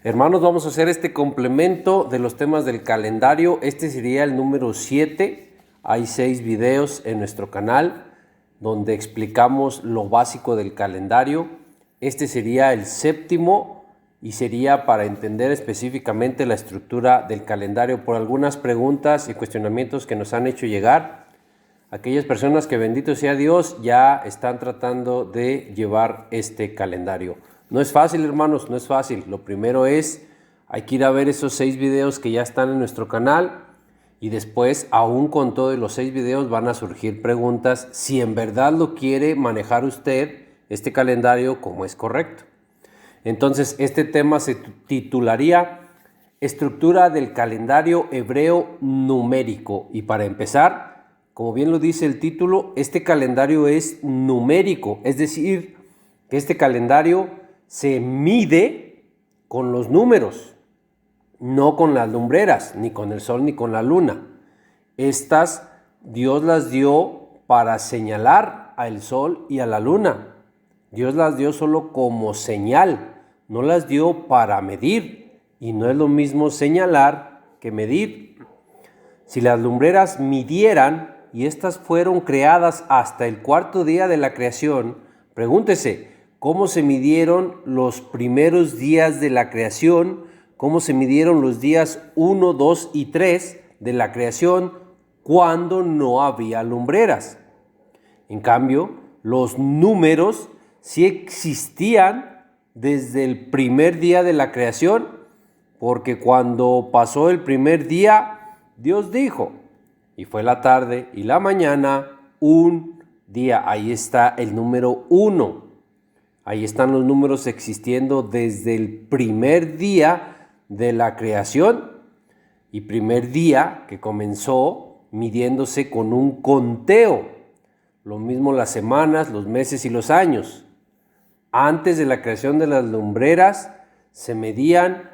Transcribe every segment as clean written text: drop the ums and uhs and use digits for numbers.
Hermanos, vamos a hacer este complemento de los temas del calendario. Este sería el número 7. Hay 6 videos en nuestro canal donde explicamos lo básico del calendario. Este sería el 7º y sería para entender específicamente la estructura del calendario por algunas preguntas y cuestionamientos que nos han hecho llegar. Aquellas personas que, bendito sea Dios, ya están tratando de llevar este calendario. No es fácil, hermanos, no es fácil. Lo primero es, hay que ir a ver esos 6 videos que ya están en nuestro canal y después, aún con todos los 6 videos, van a surgir preguntas si en verdad lo quiere manejar usted, este calendario, como es correcto. Entonces, este tema se titularía Estructura del calendario hebreo numérico. Y para empezar, como bien lo dice el título, este calendario es numérico, es decir, que este calendario se mide con los números, no con las lumbreras, ni con el sol, ni con la luna. Estas Dios las dio para señalar al sol y a la luna. Dios las dio solo como señal, no las dio para medir, y no es lo mismo señalar que medir. Si las lumbreras midieran, y estas fueron creadas hasta el 4º día de la creación, pregúntese, ¿cómo se midieron los primeros días de la creación? ¿Cómo se midieron los días 1, 2 y 3 de la creación cuando no había lumbreras? En cambio, los números sí existían desde el primer día de la creación, porque cuando pasó el primer día, Dios dijo, y fue la tarde y la mañana, un día. Ahí está el número 1. Ahí están los números existiendo desde el primer día de la creación. Y primer día que comenzó midiéndose con un conteo. Lo mismo las semanas, los meses y los años. Antes de la creación de las lumbreras se medían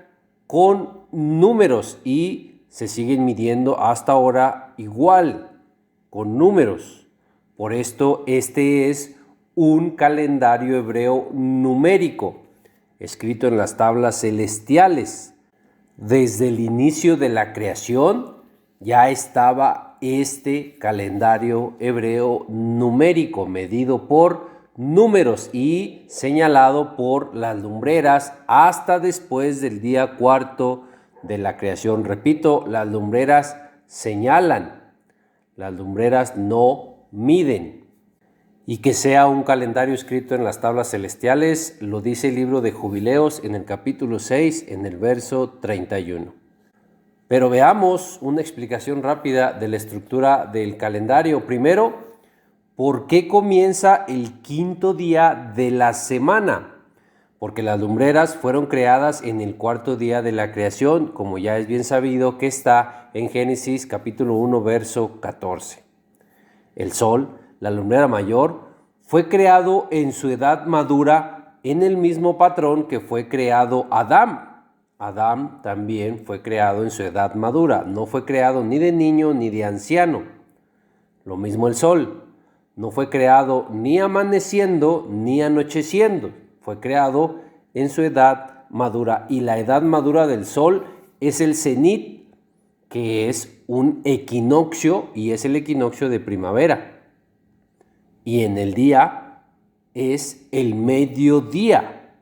con números y se siguen midiendo hasta ahora igual, con números. Por esto este es un calendario hebreo numérico, escrito en las tablas celestiales. Desde el inicio de la creación ya estaba este calendario hebreo numérico, medido por números y señalado por las lumbreras hasta después del día 4 de la creación. Repito, las lumbreras señalan, las lumbreras no miden. Y que sea un calendario escrito en las tablas celestiales, lo dice el libro de Jubileos en el capítulo 6, en el verso 31. Pero veamos una explicación rápida de la estructura del calendario. Primero, ¿por qué comienza el 5º día de la semana? Porque las lumbreras fueron creadas en el 4º día de la creación, como ya es bien sabido que está en Génesis capítulo 1, verso 14. El sol, la lumbrera mayor, fue creado en su edad madura en el mismo patrón que fue creado Adán. Adán también fue creado en su edad madura, no fue creado ni de niño ni de anciano. Lo mismo el sol, no fue creado ni amaneciendo ni anocheciendo, fue creado en su edad madura. Y la edad madura del sol es el cenit, que es un equinoccio y es el equinoccio de primavera. Y en el día es el mediodía.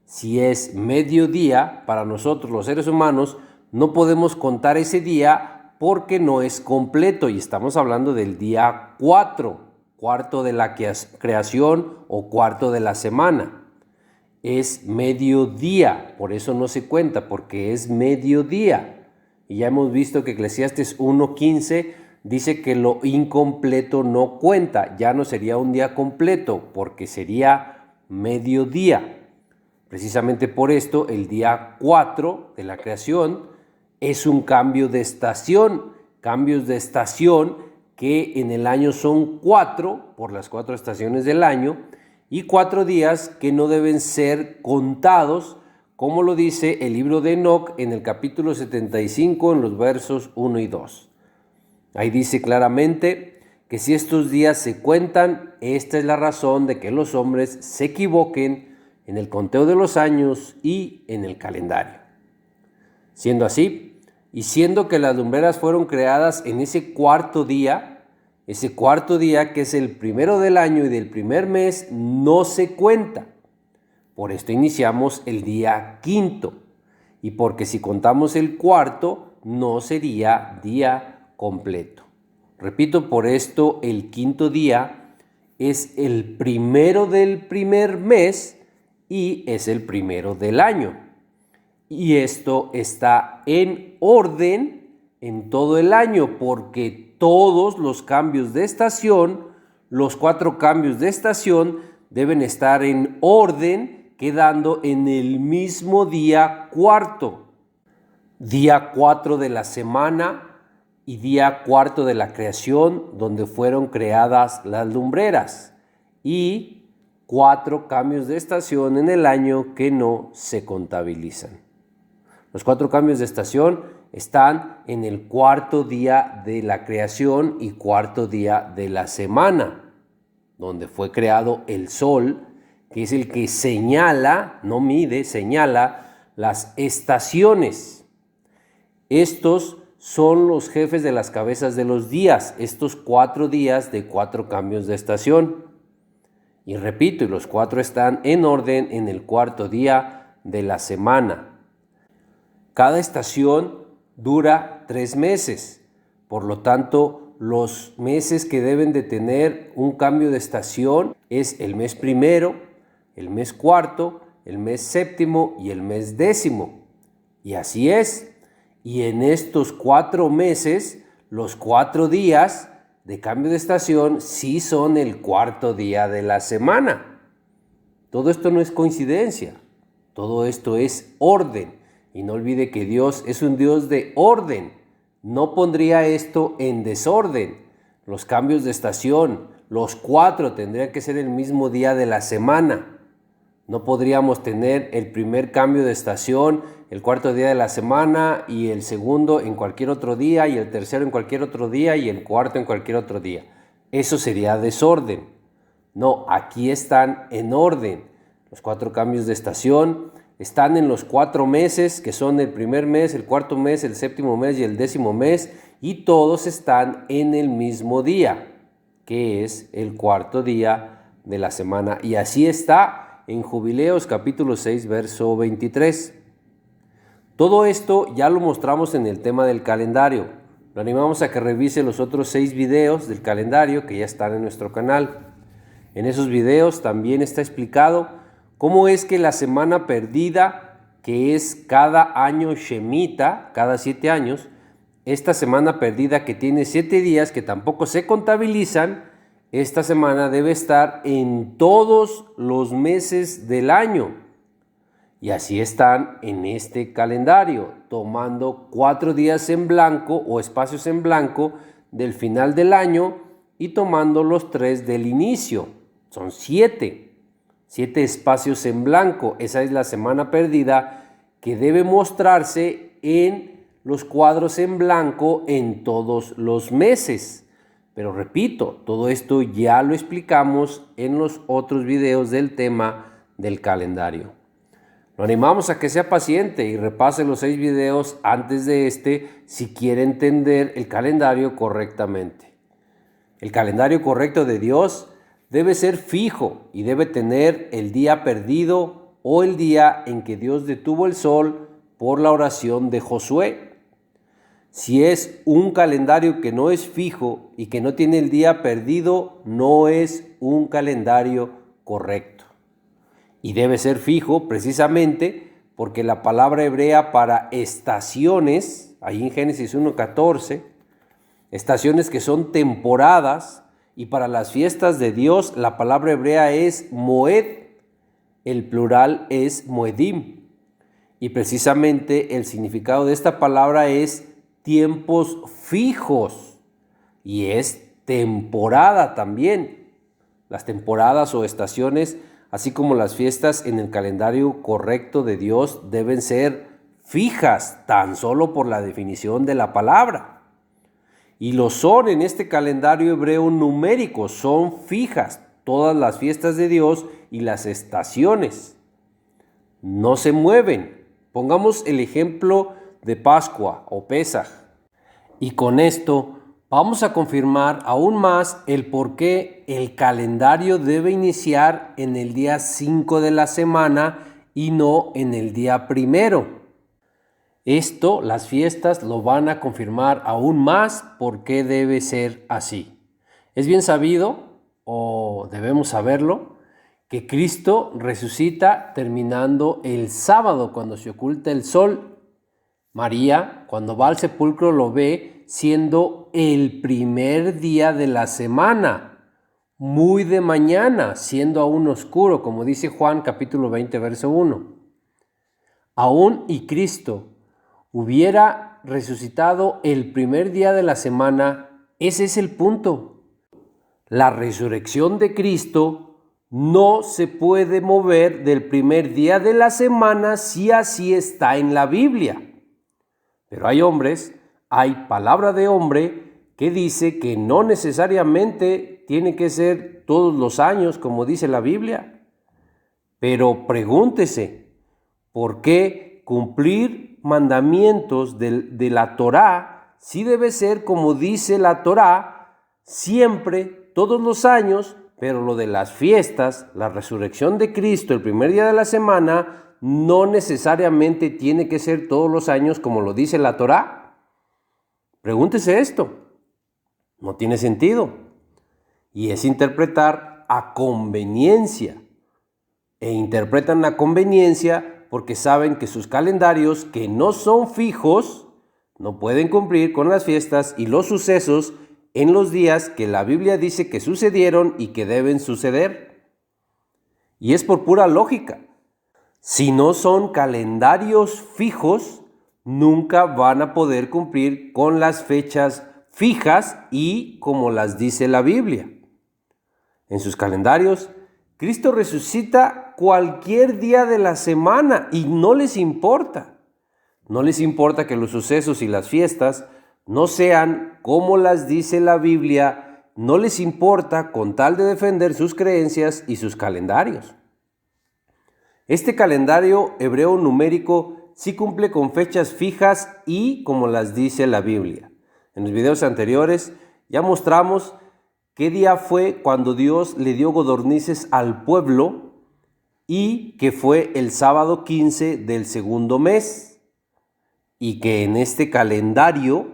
Si es mediodía, para nosotros los seres humanos, no podemos contar ese día porque no es completo. Y estamos hablando del día 4, cuarto de la creación o cuarto de la semana. Es mediodía, por eso no se cuenta, porque es mediodía. Y ya hemos visto que Eclesiastes 1:15 dice que lo incompleto no cuenta, ya no sería un día completo, porque sería mediodía. Precisamente por esto, el día 4 de la creación es un cambio de estación, cambios de estación que en el año son 4, por las 4 estaciones del año, y 4 días que no deben ser contados, como lo dice el libro de Enoc en el capítulo 75, en los versos 1 y 2. Ahí dice claramente que si estos días se cuentan, esta es la razón de que los hombres se equivoquen en el conteo de los años y en el calendario. Siendo así, y siendo que las lumbreras fueron creadas en ese cuarto día que es el primero del año y del primer mes, no se cuenta. Por esto iniciamos el día quinto, y porque si contamos el cuarto, no sería día completo. Repito, por esto el quinto día es el primero del primer mes y es el primero del año. Y esto está en orden en todo el año, porque todos los cambios de estación, los 4 cambios de estación, deben estar en orden, quedando en el mismo día cuarto. Día 4 de la semana y día cuarto de la creación, donde fueron creadas las lumbreras. Y 4 cambios de estación en el año que no se contabilizan. Los 4 cambios de estación están en el cuarto día de la creación y cuarto día de la semana, donde fue creado el sol, que es el que señala, no mide, señala las estaciones. Estos son los jefes de las cabezas de los días, estos 4 días de 4 cambios de estación. Y repito, los 4 están en orden en el cuarto día de la semana. Cada estación dura 3 meses, por lo tanto, los meses que deben de tener un cambio de estación es el mes primero, el mes cuarto, el mes séptimo y el mes décimo. Y así es. Y en estos 4 meses, los 4 días de cambio de estación sí son el cuarto día de la semana. Todo esto no es coincidencia, todo esto es orden. Y no olvide que Dios es un Dios de orden. No pondría esto en desorden. Los cambios de estación, los 4 tendrían que ser el mismo día de la semana. No podríamos tener el primer cambio de estación el cuarto día de la semana y el segundo en cualquier otro día y el tercero en cualquier otro día y el cuarto en cualquier otro día. Eso sería desorden. No, aquí están en orden. Los 4 cambios de estación están en los 4 meses, que son el primer mes, el cuarto mes, el séptimo mes y el décimo mes, y todos están en el mismo día, que es el cuarto día de la semana. Y así está en Jubileos capítulo 6, verso 23. Todo esto ya lo mostramos en el tema del calendario. Lo animamos a que revise los otros 6 videos del calendario que ya están en nuestro canal. En esos videos también está explicado cómo es que la semana perdida, que es cada año Shemitah, cada 7 años, esta semana perdida que tiene 7 días que tampoco se contabilizan, esta semana debe estar en todos los meses del año. Y así están en este calendario, tomando 4 días en blanco o espacios en blanco del final del año y tomando los 3 del inicio. Son 7 espacios en blanco. Esa es la semana perdida que debe mostrarse en los cuadros en blanco en todos los meses. Pero repito, todo esto ya lo explicamos en los otros videos del tema del calendario. Lo animamos a que sea paciente y repase los 6 videos antes de si quiere entender el calendario correctamente. El calendario correcto de Dios debe ser fijo y debe tener el día perdido o el día en que Dios detuvo el sol por la oración de Josué. Si es un calendario que no es fijo y que no tiene el día perdido, no es un calendario correcto. Y debe ser fijo precisamente porque la palabra hebrea para estaciones, ahí en Génesis 1:14, estaciones que son temporadas, y para las fiestas de Dios la palabra hebrea es moed, el plural es moedim. Y precisamente el significado de esta palabra es tiempos fijos y es temporada también. Las temporadas o estaciones, así como las fiestas en el calendario correcto de Dios, deben ser fijas tan solo por la definición de la palabra. Y lo son en este calendario hebreo numérico, son fijas todas las fiestas de Dios y las estaciones. no se mueven. Pongamos el ejemplo de Pascua o Pesaj. Y con esto vamos a confirmar aún más el por qué el calendario debe iniciar en el día 5 de la semana y no en el día 1. Esto, las fiestas lo van a confirmar aún más por qué debe ser así. Es bien sabido, o debemos saberlo, que Cristo resucita terminando el sábado cuando se oculta el sol. María, cuando va al sepulcro, lo ve siendo el primer día de la semana, muy de mañana, siendo aún oscuro, como dice Juan capítulo 20, verso 1. Aún y Cristo hubiera resucitado el primer día de la semana, ese es el punto. La resurrección de Cristo no se puede mover del primer día de la semana si así está en la Biblia. Pero hay hombres, hay palabra de hombre que dice que no necesariamente tiene que ser todos los años como dice la Biblia. Pero pregúntese, ¿por qué cumplir mandamientos de la Torá sí debe ser como dice la Torá siempre, todos los años? Pero lo de las fiestas, la resurrección de Cristo, el primer día de la semana, no necesariamente tiene que ser todos los años como lo dice la Torá. Pregúntese esto. No tiene sentido. Y es interpretar a conveniencia. E interpretan a conveniencia porque saben que sus calendarios, que no son fijos, no pueden cumplir con las fiestas y los sucesos en los días que la Biblia dice que sucedieron y que deben suceder. Y es por pura lógica. Si no son calendarios fijos, nunca van a poder cumplir con las fechas fijas y como las dice la Biblia. En sus calendarios, Cristo resucita cualquier día de la semana y no les importa. No les importa que los sucesos y las fiestas no sean como las dice la Biblia, no les importa con tal de defender sus creencias y sus calendarios. Este calendario hebreo numérico sí cumple con fechas fijas y como las dice la Biblia. En los videos anteriores ya mostramos qué día fue cuando Dios le dio codornices al pueblo y que fue el sábado 15 del segundo mes. Y que en este calendario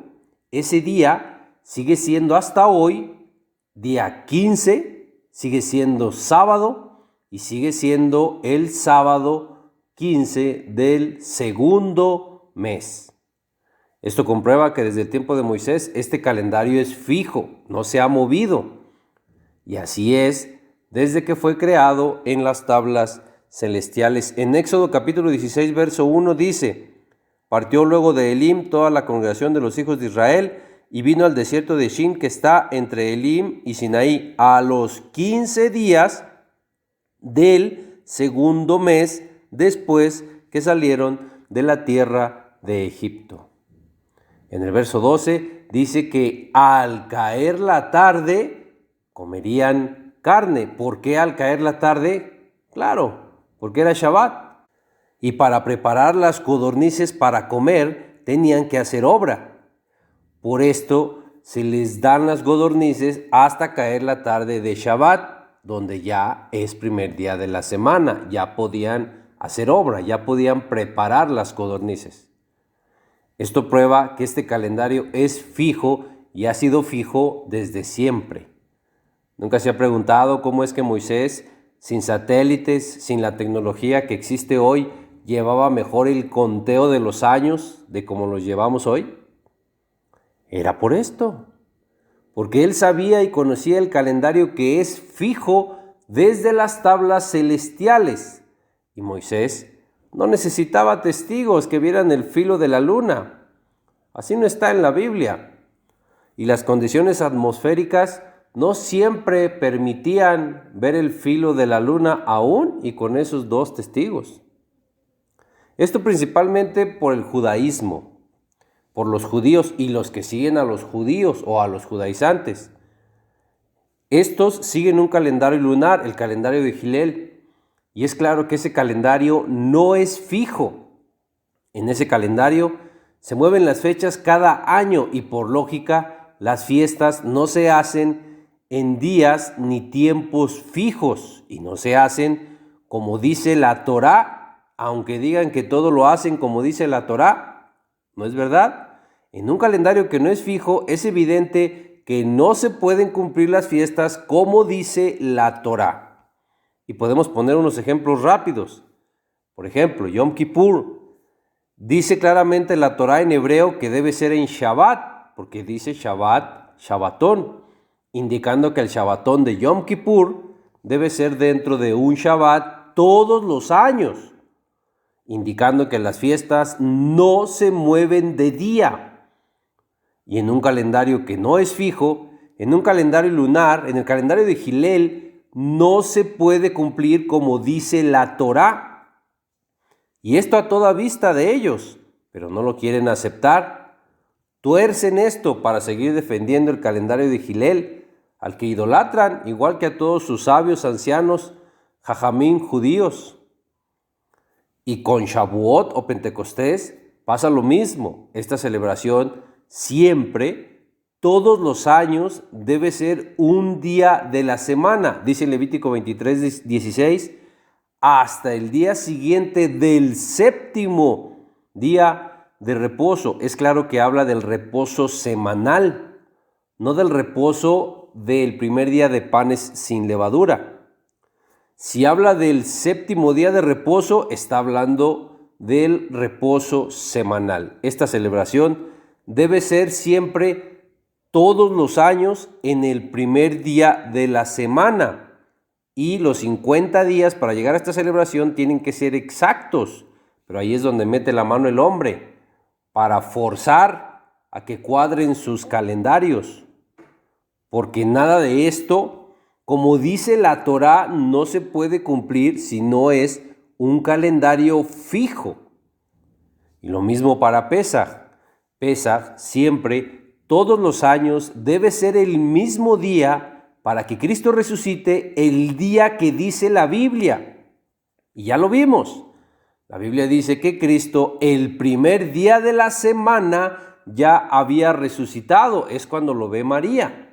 ese día sigue siendo hasta hoy, día 15, sigue siendo sábado y sigue siendo el sábado 15 del segundo mes. Esto comprueba que desde el tiempo de Moisés este calendario es fijo, no se ha movido. Y así es desde que fue creado en las tablas celestiales. En Éxodo capítulo 16, verso 1 dice: partió luego de Elim toda la congregación de los hijos de Israel y vino al desierto de Shin que está entre Elim y Sinaí a los 15 días del segundo mes después que salieron de la tierra de Egipto. En el verso 12 dice que al caer la tarde comerían carne. ¿Por qué al caer la tarde? Claro, porque era Shabbat. Y para preparar las codornices para comer tenían que hacer obra. Por esto se les dan las codornices hasta caer la tarde de Shabbat, donde ya es primer día de la semana. Ya podían hacer obra, ya podían preparar las codornices. Esto prueba que este calendario es fijo y ha sido fijo desde siempre. ¿Nunca se ha preguntado cómo es que Moisés, sin satélites, sin la tecnología que existe hoy, llevaba mejor el conteo de los años de como los llevamos hoy? Era por esto, porque él sabía y conocía el calendario que es fijo desde las tablas celestiales. Y Moisés no necesitaba testigos que vieran el filo de la luna. Así no está en la Biblia. Y las condiciones atmosféricas no siempre permitían ver el filo de la luna aún y con esos 2 testigos. Esto principalmente por el judaísmo, por los judíos y los que siguen a los judíos o a los judaizantes. Estos siguen un calendario lunar, el calendario de Gilel, Y es claro que ese calendario no es fijo. En ese calendario se mueven las fechas cada año y por lógica las fiestas no se hacen en días ni tiempos fijos y no se hacen como dice la Torá, aunque digan que todo lo hacen como dice la Torá. ¿No es verdad? En un calendario que no es fijo es evidente que no se pueden cumplir las fiestas como dice la Torá. Y podemos poner unos ejemplos rápidos. Por ejemplo, Yom Kippur. Dice claramente la Torá en hebreo que debe ser en Shabbat, porque dice Shabbat, Shabbatón, indicando que el Shabbatón de Yom Kippur debe ser dentro de un Shabbat todos los años, indicando que las fiestas no se mueven de día. Y en un calendario que no es fijo, en un calendario lunar, en el calendario de Hillel, no se puede cumplir como dice la Torá. Y esto a toda vista de ellos, pero no lo quieren aceptar. Tuercen esto para seguir defendiendo el calendario de Hillel, al que idolatran, igual que a todos sus sabios ancianos, jajamín judíos. Y con Shavuot o Pentecostés pasa lo mismo. Esta celebración siempre, todos los años, debe ser un día de la semana, dice Levítico 23:16, hasta el día siguiente del séptimo día de reposo. Es claro que habla del reposo semanal, no del reposo del primer día de panes sin levadura. Si habla del séptimo día de reposo, está hablando del reposo semanal. Esta celebración debe ser siempre todos los años en el primer día de la semana. Y los 50 días para llegar a esta celebración tienen que ser exactos. Pero ahí es donde mete la mano el hombre, para forzar a que cuadren sus calendarios. Porque nada de esto, como dice la Torá, no se puede cumplir si no es un calendario fijo. Y lo mismo para Pesaj. Pesaj siempre, todos los años, debe ser el mismo día para que Cristo resucite el día que dice la Biblia. Y ya lo vimos. La Biblia dice que Cristo el primer día de la semana ya había resucitado. Es cuando lo ve María.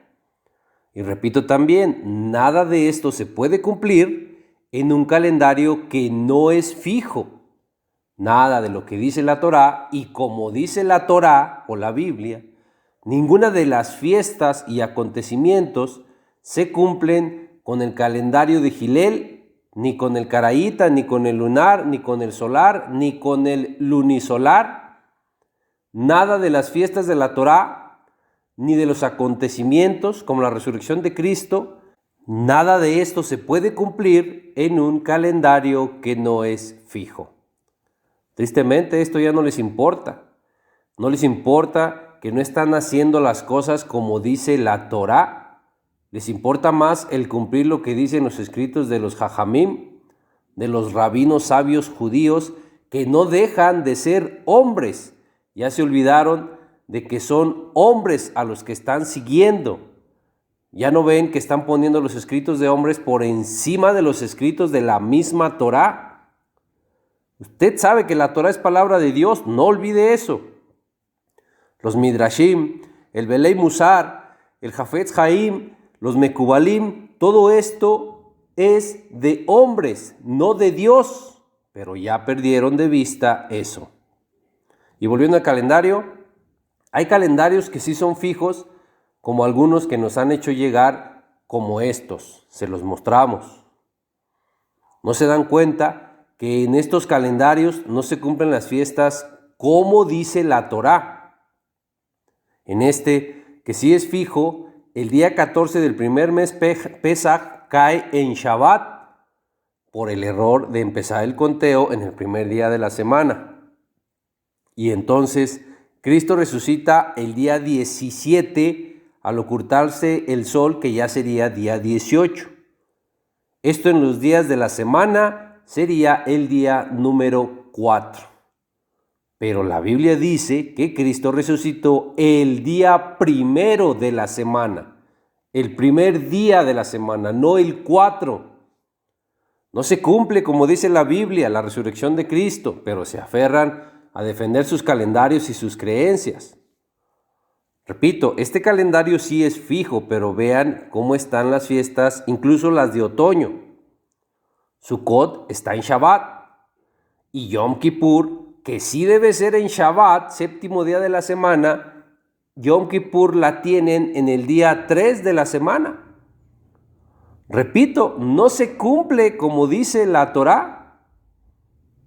Y repito también, nada de esto se puede cumplir en un calendario que no es fijo. Nada de lo que dice la Torá y como dice la Torá o la Biblia, ninguna de las fiestas y acontecimientos se cumplen con el calendario de Hillel, ni con el caraíta, ni con el lunar, ni con el solar, ni con el lunisolar. Nada de las fiestas de la Torá, ni de los acontecimientos como la resurrección de Cristo, nada de esto se puede cumplir en un calendario que no es fijo. Tristemente esto ya no les importa. No les importa que no están haciendo las cosas como dice la Torá. Les importa más el cumplir lo que dicen los escritos de los jajamim, de los rabinos sabios judíos, que no dejan de ser hombres. Ya se olvidaron de que son hombres a los que están siguiendo. Ya no ven que están poniendo los escritos de hombres por encima de los escritos de la misma Torá. Usted sabe que la Torá es palabra de Dios, no olvide eso. Los Midrashim, el Belei Musar, el Hafetz Haim, los Mekubalim, todo esto es de hombres, no de Dios, pero ya perdieron de vista eso. Y volviendo al calendario, hay calendarios que sí son fijos, como algunos que nos han hecho llegar como estos, se los mostramos. No se dan cuenta que en estos calendarios no se cumplen las fiestas como dice la Torá. En este, que sí es fijo, el día 14 del primer mes Pesaj cae en Shabbat por el error de empezar el conteo en el primer día de la semana. Y entonces Cristo resucita el día 17 al ocultarse el sol, que ya sería día 18. Esto en los días de la semana sería el día número 4. Pero la Biblia dice que Cristo resucitó el día primero de la semana, el primer día de la semana, no el 4. No se cumple, como dice la Biblia, la resurrección de Cristo, pero se aferran a defender sus calendarios y sus creencias. Repito, este calendario sí es fijo, pero vean cómo están las fiestas, incluso las de otoño. Sukkot está en Shabbat y Yom Kippur, que sí debe ser en Shabbat, séptimo día de la semana, Yom Kippur la tienen en el día 3 de la semana. Repito, no se cumple como dice la Torá.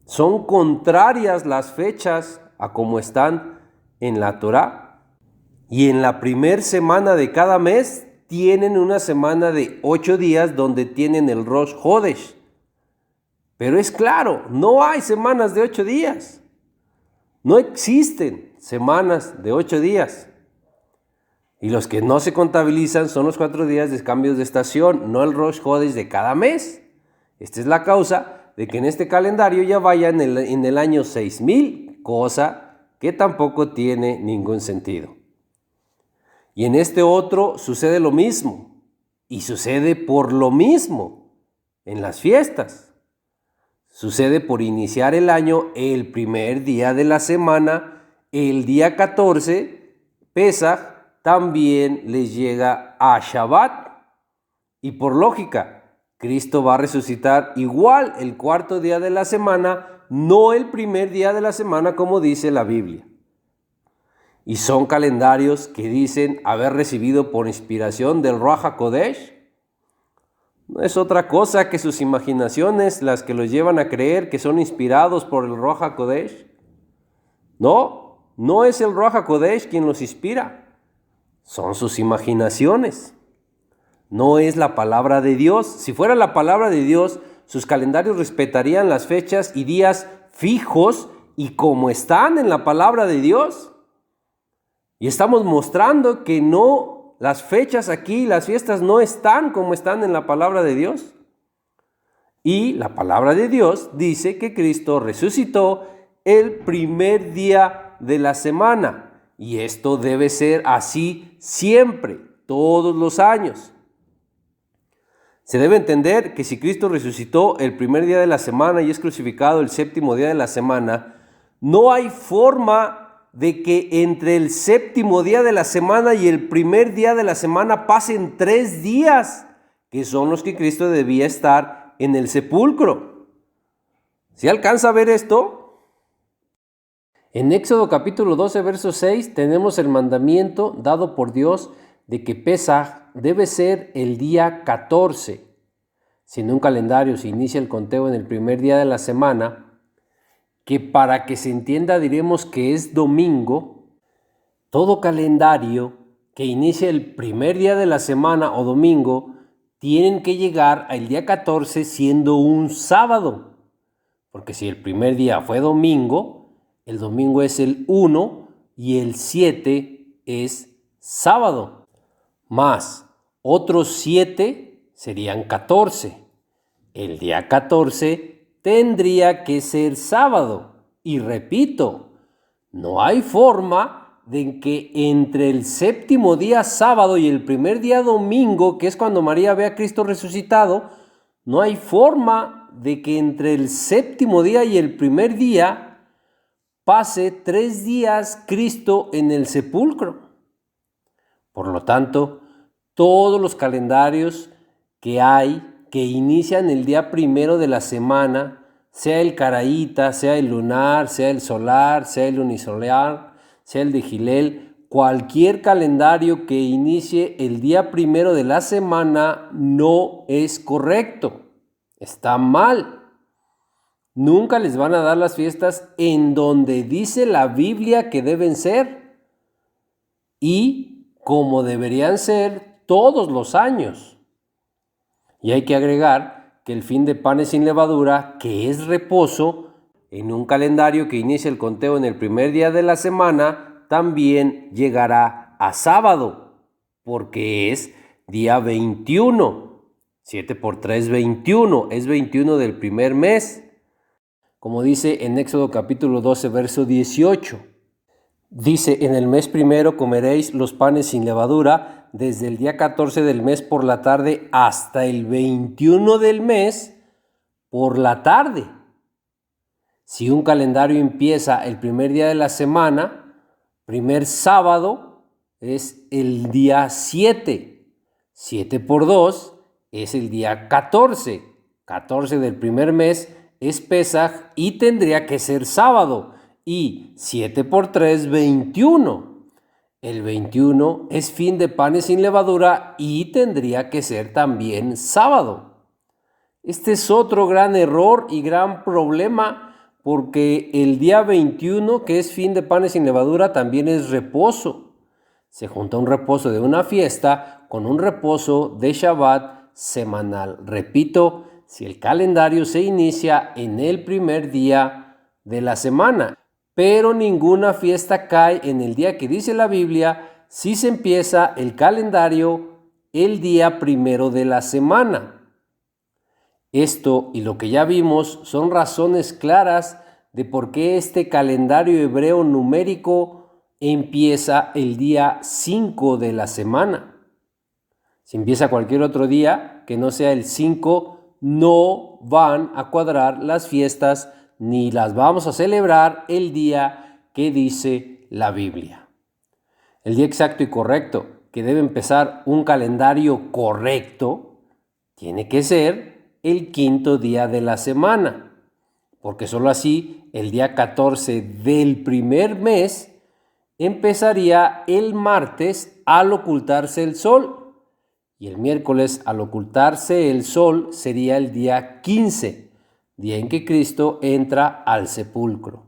Son contrarias las fechas a como están en la Torá. Y en la primer semana de cada mes tienen una semana de 8 días donde tienen el Rosh Hodesh. Pero es claro, no hay semanas de 8 días. No existen semanas de 8 días. Y los que no se contabilizan son los 4 días de cambios de estación, no el Rosh Hodesh de cada mes. Esta es la causa de que en este calendario ya vaya en el año 6000, cosa que tampoco tiene ningún sentido. Y en este otro sucede lo mismo, y sucede por lo mismo en las fiestas. Sucede por iniciar el año el primer día de la semana, el día 14, Pesaj, también les llega a Shabbat. Y por lógica, Cristo va a resucitar igual el cuarto día de la semana, no el primer día de la semana como dice la Biblia. Y son calendarios que dicen haber recibido por inspiración del Ruach HaKodesh. No es otra cosa que sus imaginaciones las que los llevan a creer que son inspirados por el Ruach HaKodesh. No es el Ruach HaKodesh quien los inspira. Son sus imaginaciones. No es la palabra de Dios. Si fuera la palabra de Dios, sus calendarios respetarían las fechas y días fijos y como están en la palabra de Dios. Y estamos mostrando que no, las fechas aquí, las fiestas no están como están en la palabra de Dios. Y la palabra de Dios dice que Cristo resucitó el primer día de la semana. Y esto debe ser así siempre, todos los años. Se debe entender que si Cristo resucitó el primer día de la semana y es crucificado el séptimo día de la semana, no hay forma de que entre el séptimo día de la semana y el primer día de la semana pasen 3 días, que son los que Cristo debía estar en el sepulcro. ¿Sí alcanza a ver esto? En Éxodo capítulo 12, verso 6, tenemos el mandamiento dado por Dios de que Pesaj debe ser el día 14. Si en un calendario se inicia el conteo en el primer día de la semana, que para que se entienda diremos que es domingo, todo calendario que inicie el primer día de la semana o domingo tienen que llegar al día 14 siendo un sábado. Porque si el primer día fue domingo, el domingo es el 1 y el 7 es sábado. Más otros 7 serían 14. El día 14 tendría que ser sábado. Y repito, no hay forma de que entre el séptimo día sábado y el primer día domingo, que es cuando María ve a Cristo resucitado, no hay forma de que entre el séptimo día y el primer día pase 3 días Cristo en el sepulcro. Por lo tanto, todos los calendarios que hay que inician el día primero de la semana, sea el caraíta, sea el lunar, sea el solar, sea el unisolar, sea el de Gilel, cualquier calendario que inicie el día primero de la semana no es correcto, está mal. Nunca les van a dar las fiestas en donde dice la Biblia que deben ser y como deberían ser todos los años. Y hay que agregar que el fin de panes sin levadura, que es reposo, en un calendario que inicia el conteo en el primer día de la semana, también llegará a sábado, porque es día 21. 7 por 3, 21. Es 21 del primer mes. Como dice en Éxodo capítulo 12, verso 18. Dice, en el mes primero comeréis los panes sin levadura, desde el día 14 del mes por la tarde hasta el 21 del mes, por la tarde. Si un calendario empieza el primer día de la semana, primer sábado es el día 7. 7 por 2 es el día 14. 14 del primer mes es Pesaj y tendría que ser sábado. Y 7 por 3, 21. El 21 es fin de panes sin levadura y tendría que ser también sábado. Este es otro gran error y gran problema porque el día 21, que es fin de panes sin levadura, también es reposo. Se junta un reposo de una fiesta con un reposo de Shabbat semanal. Repito, si el calendario se inicia en el primer día de la semana, pero ninguna fiesta cae en el día que dice la Biblia, si se empieza el calendario el día primero de la semana. Esto y lo que ya vimos son razones claras de por qué este calendario hebreo numérico empieza el día 5 de la semana. Si empieza cualquier otro día que no sea el 5, no van a cuadrar las fiestas ni las vamos a celebrar el día que dice la Biblia. El día exacto y correcto que debe empezar un calendario correcto tiene que ser el quinto día de la semana, porque solo así el día 14 del primer mes empezaría el martes al ocultarse el sol y el miércoles al ocultarse el sol sería el día 15, día en que Cristo entra al sepulcro.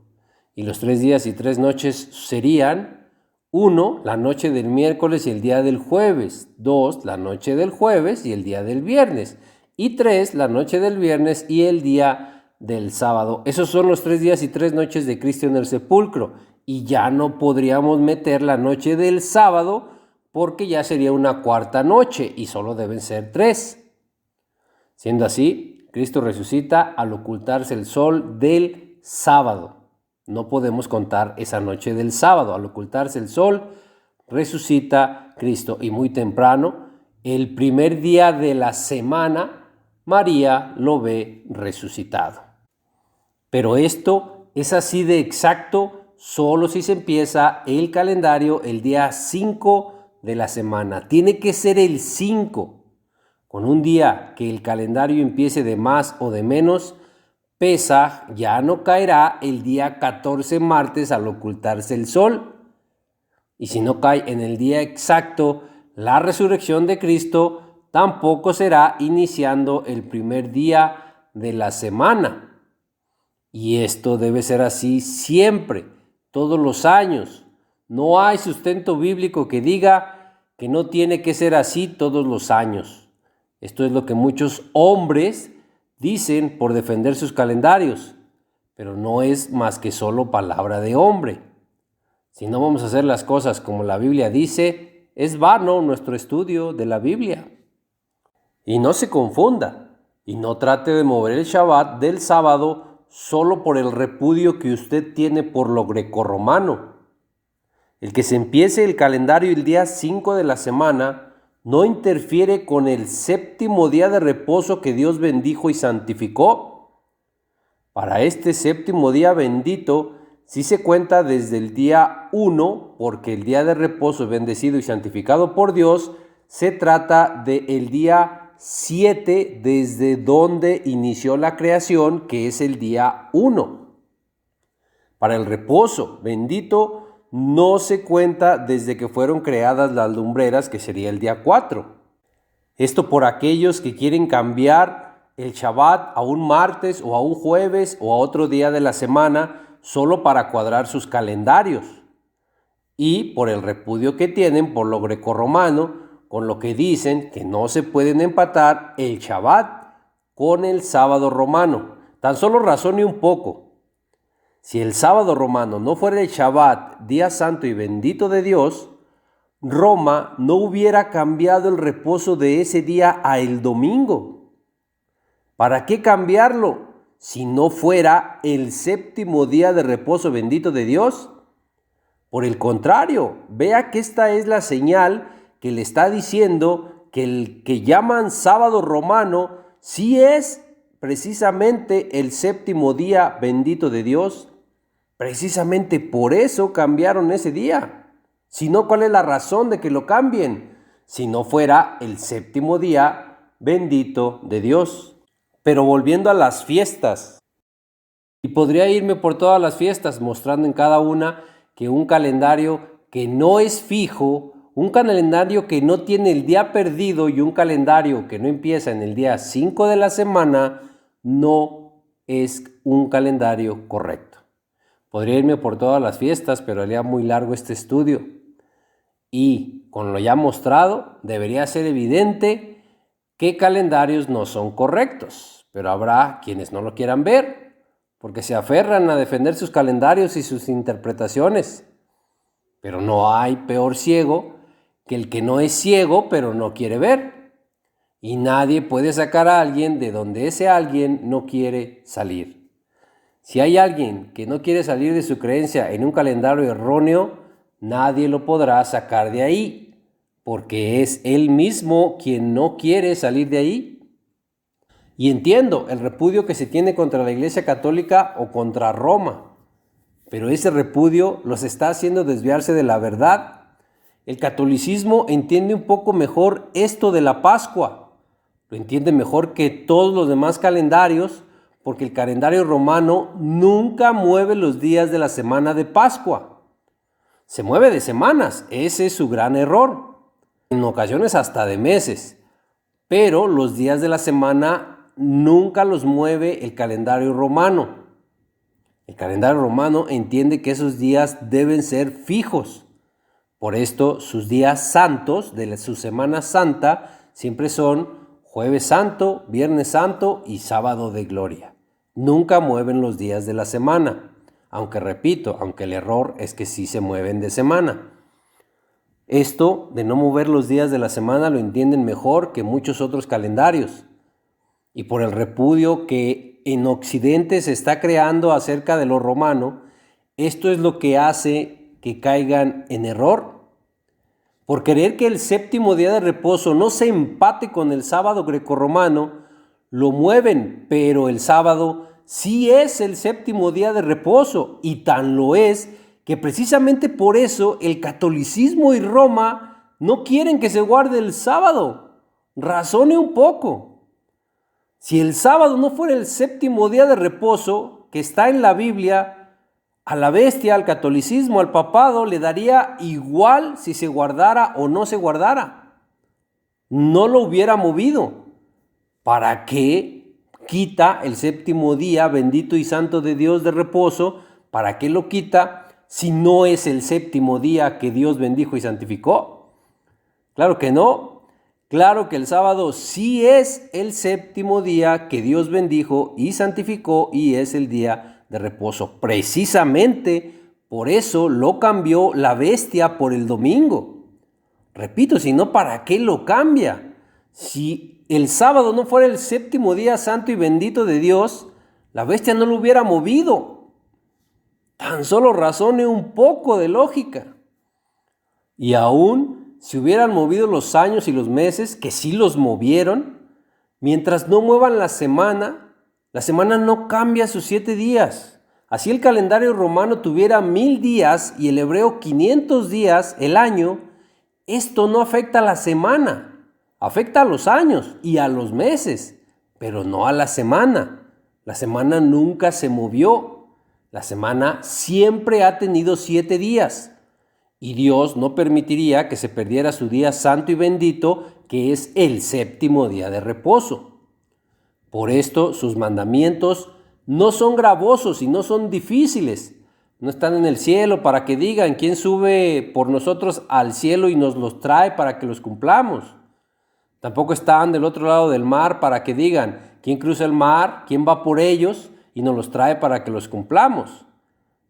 Y los 3 días y 3 noches serían 1, la noche del miércoles y el día del jueves, 2, la noche del jueves y el día del viernes, y 3, la noche del viernes y el día del sábado. Esos son los 3 días y 3 noches de Cristo en el sepulcro, y ya no podríamos meter la noche del sábado porque ya sería una cuarta noche y solo deben ser 3. Siendo así, Cristo resucita al ocultarse el sol del sábado. No podemos contar esa noche del sábado. Al ocultarse el sol, resucita Cristo. Y muy temprano, el primer día de la semana, María lo ve resucitado. Pero esto es así de exacto solo si se empieza el calendario el día 5 de la semana. Tiene que ser el 5. Con un día que el calendario empiece de más o de menos, Pesaj ya no caerá el día 14 martes al ocultarse el sol. Y si no cae en el día exacto, la resurrección de Cristo tampoco será iniciando el primer día de la semana. Y esto debe ser así siempre, todos los años. No hay sustento bíblico que diga que no tiene que ser así todos los años. Esto es lo que muchos hombres dicen por defender sus calendarios, pero no es más que solo palabra de hombre. Si no vamos a hacer las cosas como la Biblia dice, es vano nuestro estudio de la Biblia. Y no se confunda, y no trate de mover el Shabbat del sábado solo por el repudio que usted tiene por lo grecorromano. El que se empiece el calendario el día 5 de la semana no interfiere con el séptimo día de reposo que Dios bendijo y santificó. Para este séptimo día bendito, sí se cuenta desde el día 1, porque el día de reposo bendecido y santificado por Dios, se trata del día 7 desde donde inició la creación, que es el día 1. Para el reposo bendito, no se cuenta desde que fueron creadas las lumbreras, que sería el día 4. Esto por aquellos que quieren cambiar el Shabbat a un martes o a un jueves o a otro día de la semana solo para cuadrar sus calendarios. Y por el repudio que tienen por lo grecorromano, con lo que dicen que no se pueden empatar el Shabbat con el sábado romano. Tan solo razone un poco. Si el sábado romano no fuera el Shabbat, día santo y bendito de Dios, Roma no hubiera cambiado el reposo de ese día a el domingo. ¿Para qué cambiarlo si no fuera el séptimo día de reposo bendito de Dios? Por el contrario, vea que esta es la señal que le está diciendo que el que llaman sábado romano sí es precisamente el séptimo día bendito de Dios? Precisamente por eso cambiaron ese día. Si no, ¿cuál es la razón de que lo cambien? Si no fuera el séptimo día bendito de Dios. Pero volviendo a las fiestas, y podría irme por todas las fiestas mostrando en cada una que un calendario que no es fijo, un calendario que no tiene el día perdido y un calendario que no empieza en el día 5 de la semana, no es un calendario correcto. Podría irme por todas las fiestas, pero haría muy largo este estudio. Y con lo ya mostrado, debería ser evidente qué calendarios no son correctos. Pero habrá quienes no lo quieran ver, porque se aferran a defender sus calendarios y sus interpretaciones. Pero no hay peor ciego que el que no es ciego, pero no quiere ver. Y nadie puede sacar a alguien de donde ese alguien no quiere salir. Si hay alguien que no quiere salir de su creencia en un calendario erróneo, nadie lo podrá sacar de ahí, porque es él mismo quien no quiere salir de ahí. Y entiendo el repudio que se tiene contra la Iglesia Católica o contra Roma, pero ese repudio los está haciendo desviarse de la verdad. El catolicismo entiende un poco mejor esto de la Pascua, lo entiende mejor que todos los demás calendarios, porque el calendario romano nunca mueve los días de la semana de Pascua. Se mueve de semanas, ese es su gran error. En ocasiones hasta de meses. Pero los días de la semana nunca los mueve el calendario romano. El calendario romano entiende que esos días deben ser fijos. Por esto, sus días santos de su Semana Santa siempre son Jueves Santo, Viernes Santo y Sábado de Gloria. Nunca mueven los días de la semana, aunque repito, aunque el error es que sí se mueven de semana. Esto de no mover los días de la semana lo entienden mejor que muchos otros calendarios. Y por el repudio que en Occidente se está creando acerca de lo romano, esto es lo que hace que caigan en error. Por querer que el séptimo día de reposo no se empate con el sábado grecorromano, lo mueven, pero el sábado sí es el séptimo día de reposo, y tan lo es que precisamente por eso el catolicismo y Roma no quieren que se guarde el sábado. Razone un poco. Si el sábado no fuera el séptimo día de reposo que está en la Biblia, a la bestia, al catolicismo, al papado, le daría igual si se guardara o no se guardara. No lo hubiera movido. ¿Para qué quita el séptimo día bendito y santo de Dios de reposo? ¿Para qué lo quita si no es el séptimo día que Dios bendijo y santificó? Claro que no. Claro que el sábado sí es el séptimo día que Dios bendijo y santificó y es el día de reposo. Precisamente por eso lo cambió la bestia por el domingo. Repito, si no, ¿para qué lo cambia? Si el sábado no fuera el séptimo día santo y bendito de Dios, la bestia no lo hubiera movido. Tan solo razone un poco de lógica. Y aún si hubieran movido los años y los meses, que sí los movieron, mientras no muevan la semana no cambia sus 7 días. Así el calendario romano tuviera 1000 días y el hebreo 500 días el año, esto no afecta a la semana, afecta a los años y a los meses, pero no a la semana. La semana nunca se movió. La semana siempre ha tenido 7 días. Y Dios no permitiría que se perdiera su día santo y bendito, que es el séptimo día de reposo. Por esto sus mandamientos no son gravosos y no son difíciles. No están en el cielo para que digan quién sube por nosotros al cielo y nos los trae para que los cumplamos. Tampoco están del otro lado del mar para que digan quién cruza el mar, quién va por ellos y nos los trae para que los cumplamos.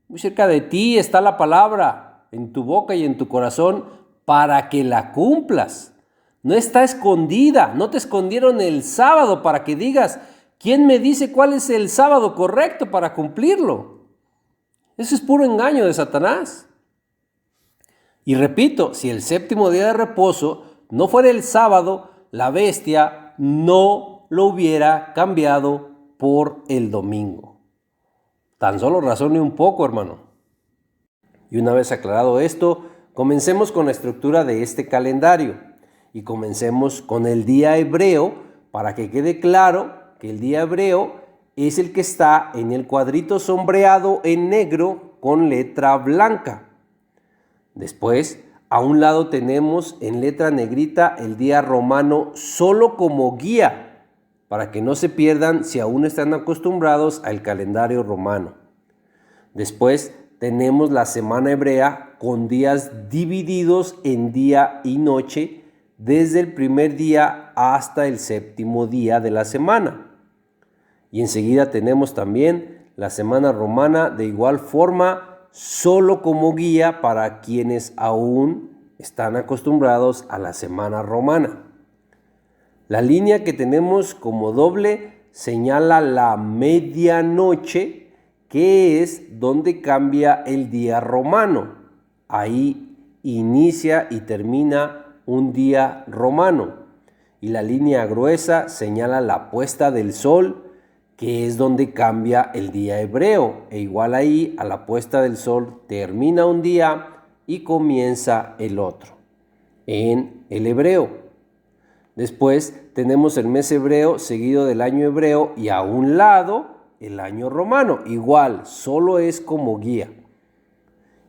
Muy cerca de ti está la palabra, en tu boca y en tu corazón, para que la cumplas. No está escondida, no te escondieron el sábado para que digas, ¿quién me dice cuál es el sábado correcto para cumplirlo? Eso es puro engaño de Satanás. Y repito, si el séptimo día de reposo no fuera el sábado, la bestia no lo hubiera cambiado por el domingo. Tan solo razone un poco, hermano. Y una vez aclarado esto, comencemos con la estructura de este calendario y comencemos con el día hebreo para que quede claro que el día hebreo es el que está en el cuadrito sombreado en negro con letra blanca. Después, a un lado tenemos en letra negrita el día romano solo como guía, para que no se pierdan si aún están acostumbrados al calendario romano. Después tenemos la semana hebrea con días divididos en día y noche desde el primer día hasta el séptimo día de la semana. Y enseguida tenemos también la semana romana de igual forma, solo como guía para quienes aún están acostumbrados a la semana romana. La línea que tenemos como doble señala la medianoche, que es donde cambia el día romano. Ahí inicia y termina un día romano. Y la línea gruesa señala la puesta del sol, que es donde cambia el día hebreo, e igual ahí a la puesta del sol termina un día y comienza el otro, en el hebreo. Después tenemos el mes hebreo seguido del año hebreo y a un lado el año romano, igual, solo es como guía.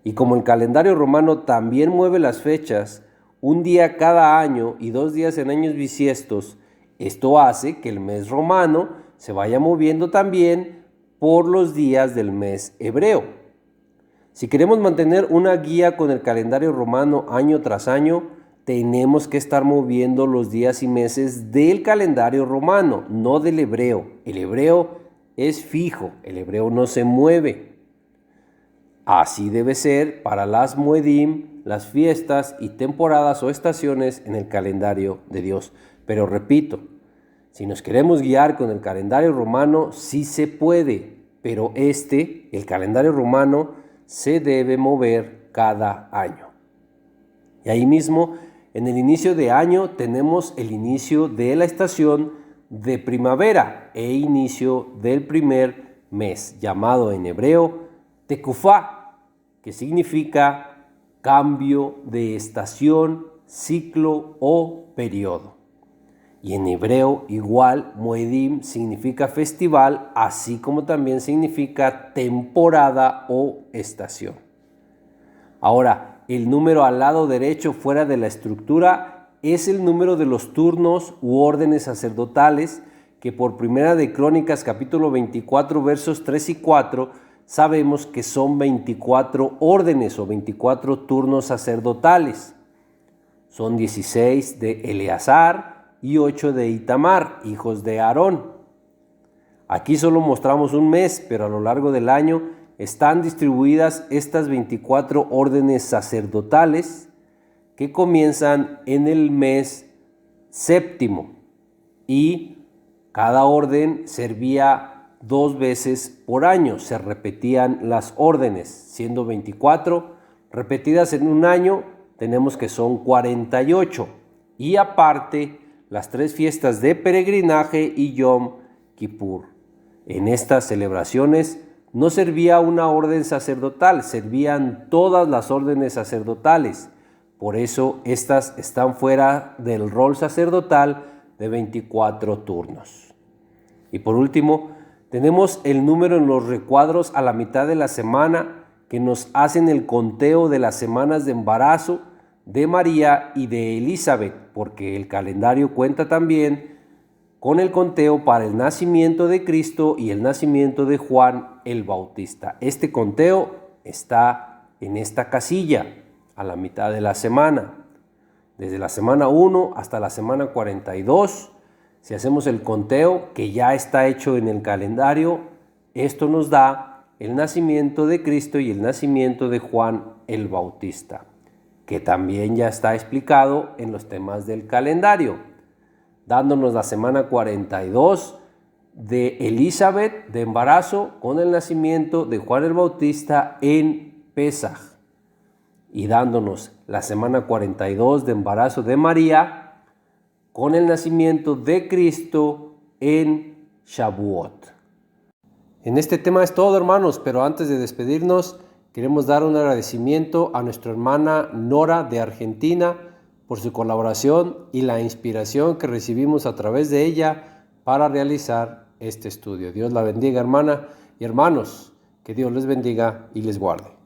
Y como el calendario romano también mueve las fechas, un día cada año y 2 días en años bisiestos, esto hace que el mes romano se vaya moviendo también por los días del mes hebreo. Si queremos mantener una guía con el calendario romano año tras año, tenemos que estar moviendo los días y meses del calendario romano, no del hebreo. El hebreo es fijo, el hebreo no se mueve. Así debe ser para las Moedim, las fiestas y temporadas o estaciones en el calendario de Dios. Pero repito, si nos queremos guiar con el calendario romano, sí se puede, pero el calendario romano, se debe mover cada año. Y ahí mismo, en el inicio de año, tenemos el inicio de la estación de primavera e inicio del primer mes, llamado en hebreo Tekufá, que significa cambio de estación, ciclo o periodo. Y en hebreo igual, Moedim significa festival, así como también significa temporada o estación. Ahora, el número al lado derecho fuera de la estructura es el número de los turnos u órdenes sacerdotales que por Primera de Crónicas capítulo 24 versos 3 y 4 sabemos que son 24 órdenes o 24 turnos sacerdotales. Son 16 de Eleazar y 8 de Itamar, hijos de Aarón. Aquí solo mostramos un mes, pero a lo largo del año están distribuidas estas 24 órdenes sacerdotales que comienzan en el mes séptimo y cada orden servía 2 veces por año. Se repetían las órdenes, siendo 24 repetidas en un año, tenemos que son 48 y aparte las 3 fiestas de peregrinaje y Yom Kippur. En estas celebraciones no servía una orden sacerdotal, servían todas las órdenes sacerdotales. Por eso estas están fuera del rol sacerdotal de 24 turnos. Y por último, tenemos el número en los recuadros a la mitad de la semana que nos hacen el conteo de las semanas de embarazo de María y de Elizabeth, porque el calendario cuenta también con el conteo para el nacimiento de Cristo y el nacimiento de Juan el Bautista. Este conteo está en esta casilla a la mitad de la semana, desde la semana 1 hasta la semana 42. Si hacemos el conteo que ya está hecho en el calendario, esto nos da el nacimiento de Cristo y el nacimiento de Juan el Bautista, que también ya está explicado en los temas del calendario, dándonos la semana 42 de Elizabeth de embarazo con el nacimiento de Juan el Bautista en Pesaj, y dándonos la semana 42 de embarazo de María con el nacimiento de Cristo en Shavuot. En este tema es todo, hermanos, pero antes de despedirnos, queremos dar un agradecimiento a nuestra hermana Nora de Argentina por su colaboración y la inspiración que recibimos a través de ella para realizar este estudio. Dios la bendiga, hermana y hermanos, que Dios les bendiga y les guarde.